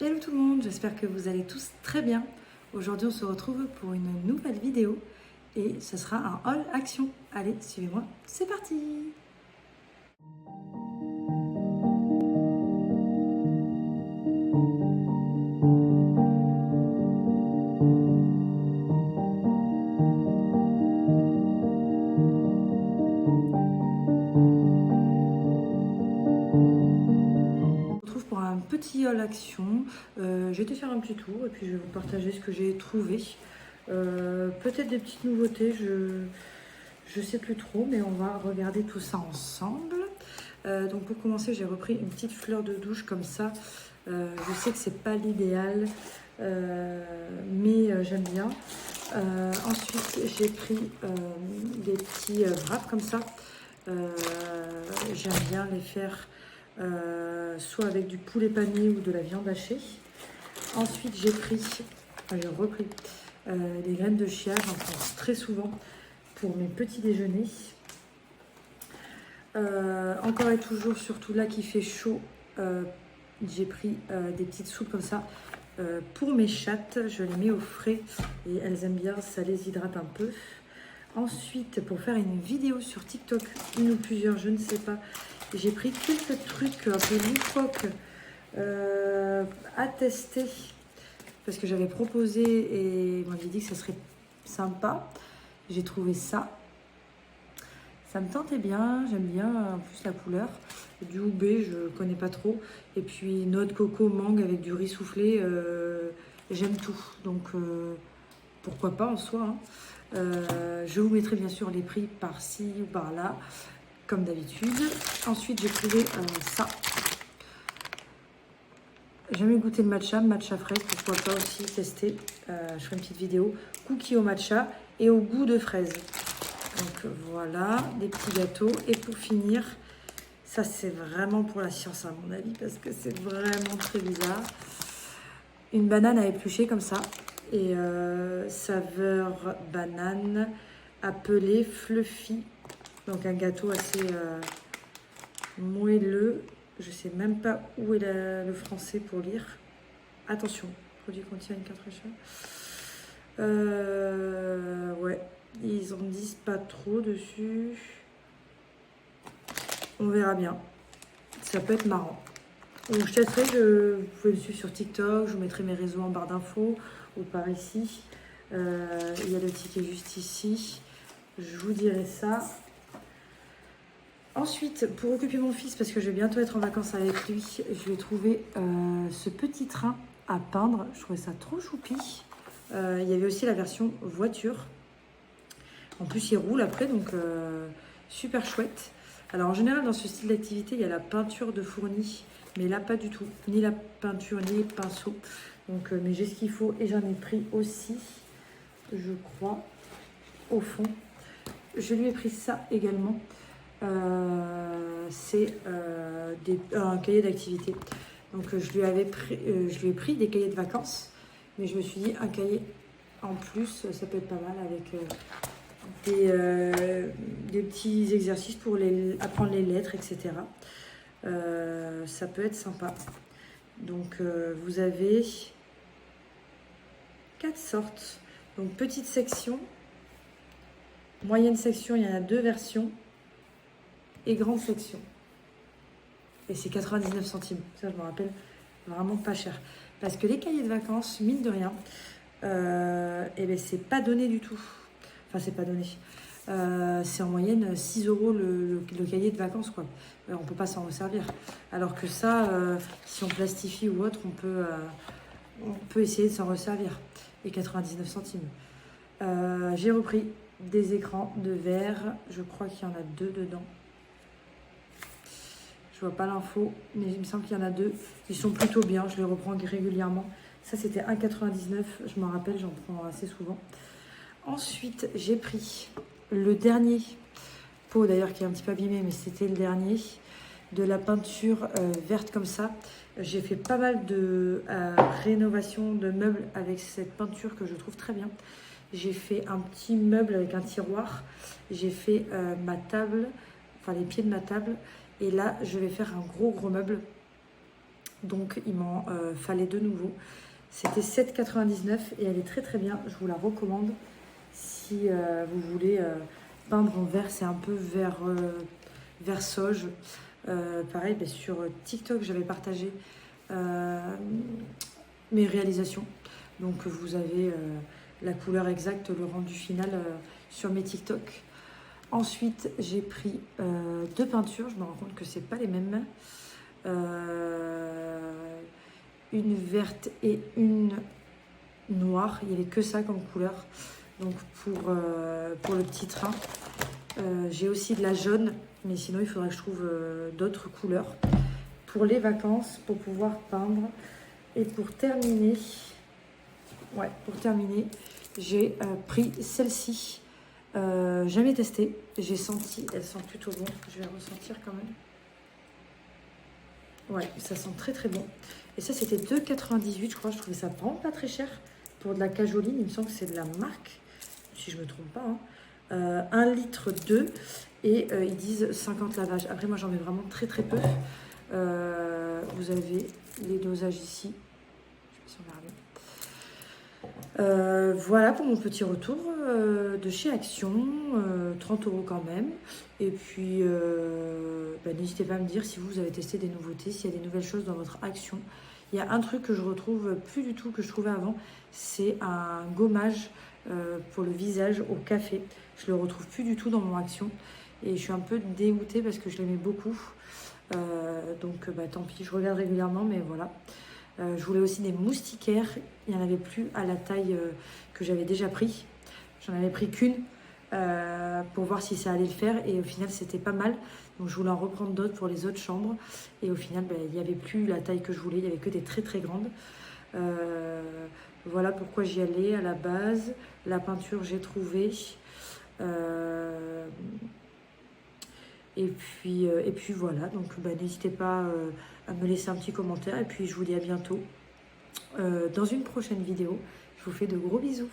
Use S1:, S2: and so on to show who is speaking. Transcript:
S1: Hello tout le monde, j'espère que vous allez tous très bien. Aujourd'hui on se retrouve pour une nouvelle vidéo et ce sera un haul action. Allez, suivez-moi, c'est parti! Pour un petit haul action, j'ai été faire un petit tour et puis je vais vous partager ce que j'ai trouvé. Peut-être des petites nouveautés, je sais plus trop, mais on va regarder tout ça ensemble. Donc pour commencer, j'ai repris une petite fleur de douche comme ça. Je sais que c'est pas l'idéal, mais j'aime bien. Ensuite, j'ai pris des petits wraps comme ça. J'aime bien les faire soit avec du poulet pané ou de la viande hachée. Ensuite, j'ai repris des graines de chia. J'en prends très souvent pour mes petits déjeuners. Encore et toujours, surtout là qui fait chaud, j'ai pris des petites soupes comme ça pour mes chattes. Je les mets au frais et elles aiment bien, ça les hydrate un peu. Ensuite, pour faire une vidéo sur TikTok, une ou plusieurs, je ne sais pas, j'ai pris quelques trucs un peu loufoques à tester parce que j'avais proposé et on m'avait dit que ça serait sympa. J'ai trouvé ça. Ça me tentait bien, j'aime bien en plus la couleur. Du houbé, je connais pas trop. Et puis noix de coco, mangue avec du riz soufflé, j'aime tout. Donc pourquoi pas en soi. Je vous mettrai bien sûr les prix par-ci ou par-là, comme d'habitude. Ensuite, j'ai trouvé ça. J'ai jamais goûté le matcha fraise, pourquoi pas aussi tester. Je ferai une petite vidéo. Cookies au matcha et au goût de fraise. Donc voilà, des petits gâteaux. Et pour finir, ça c'est vraiment pour la science à mon avis, parce que c'est vraiment très bizarre. Une banane à éplucher comme ça. Et saveur banane appelé fluffy. Donc un gâteau assez moelleux. Je sais même pas où est le français pour lire. Attention, produit contient 4 achats. Ouais, ils en disent pas trop dessus. On verra bien. Ça peut être marrant. Donc je testerai, vous pouvez me suivre sur TikTok, je vous mettrai mes réseaux en barre d'infos ou par ici. Il y a le ticket juste ici. Je vous dirai ça. Ensuite, pour occuper mon fils, parce que je vais bientôt être en vacances avec lui, je vais trouver ce petit train à peindre. Je trouvais ça trop choupi. Il y avait aussi la version voiture. En plus, il roule après, donc super chouette. Alors en général, dans ce style d'activité, il y a la peinture de fourni. Mais là, pas du tout. Ni la peinture, ni les pinceaux. Donc, mais j'ai ce qu'il faut et j'en ai pris aussi, je crois, au fond. Je lui ai pris ça également. C'est un cahier d'activité. Donc, je lui ai pris des cahiers de vacances. Mais je me suis dit, un cahier en plus, ça peut être pas mal avec des petits exercices pour apprendre les lettres, etc. Ça peut être sympa. Donc vous avez 4 sortes. Donc petite section, moyenne section, il y en a 2 versions, et grande section. Et c'est 99 centimes. Ça, je me rappelle, vraiment pas cher. Parce que les cahiers de vacances, mine de rien, et ben c'est pas donné du tout. Enfin, c'est pas donné. C'est en moyenne 6 € le cahier de vacances, quoi. On peut pas s'en resservir. Alors que ça, si on plastifie ou autre, on peut essayer de s'en resservir. Et 99 centimes. J'ai repris des écrans de verre. Je crois qu'il y en a 2 dedans. Je vois pas l'info, mais il me semble qu'il y en a 2. Ils sont plutôt bien, je les reprends régulièrement. Ça, c'était 1,99 €. Je m'en rappelle, j'en prends assez souvent. Ensuite, j'ai pris le dernier pot, d'ailleurs, qui est un petit peu abîmé, mais c'était le dernier, de la peinture verte comme ça. J'ai fait pas mal de rénovation de meubles avec cette peinture que je trouve très bien. J'ai fait un petit meuble avec un tiroir. J'ai fait ma table, enfin les pieds de ma table. Et là, je vais faire un gros meuble Donc il m'en fallait de nouveau. C'était 7,99 et elle est très très bien. Je vous la recommande si vous voulez peindre en vert. C'est un peu vert sauge. Pareil, ben, sur TikTok, j'avais partagé mes réalisations. Donc vous avez la couleur exacte, le rendu final sur mes TikTok. Ensuite, j'ai pris deux peintures. Je me rends compte que c'est pas les mêmes. Une verte et une noire. Il n'y avait que ça comme couleur. Donc pour le petit train. J'ai aussi de la jaune, mais sinon il faudrait que je trouve d'autres couleurs pour les vacances, pour pouvoir peindre. Et pour terminer, j'ai pris celle-ci. Jamais testée. J'ai senti, elle sent plutôt bon. Je vais ressentir quand même. Ouais, ça sent très très bon. Et ça, c'était 2,98, je crois. Je trouvais ça vraiment pas très cher pour de la cajoline. Il me semble que c'est de la marque, si je me trompe pas. 1 litre 2 et ils disent 50 lavages. Après, moi, j'en mets vraiment très très peu. Vous avez les dosages ici. Je sais pas si on va regarder. Voilà pour mon petit retour de chez Action, 30 € quand même. Et puis, n'hésitez pas à me dire si vous avez testé des nouveautés, s'il y a des nouvelles choses dans votre Action. Il y a un truc que je retrouve plus du tout que je trouvais avant, c'est un gommage pour le visage au café. Je le retrouve plus du tout dans mon Action et je suis un peu dégoûtée parce que je l'aimais beaucoup. Donc tant pis, je regarde régulièrement, mais voilà. Je voulais aussi des moustiquaires. Il n'y en avait plus à la taille que j'avais déjà pris. J'en avais pris qu'une pour voir si ça allait le faire. Et au final, c'était pas mal. Donc, je voulais en reprendre d'autres pour les autres chambres. Et au final, il n'y avait plus la taille que je voulais. Il n'y avait que des très très grandes. Voilà pourquoi j'y allais à la base. La peinture, j'ai trouvé. Et puis voilà, donc n'hésitez pas à me laisser un petit commentaire. Et puis je vous dis à bientôt dans une prochaine vidéo. Je vous fais de gros bisous.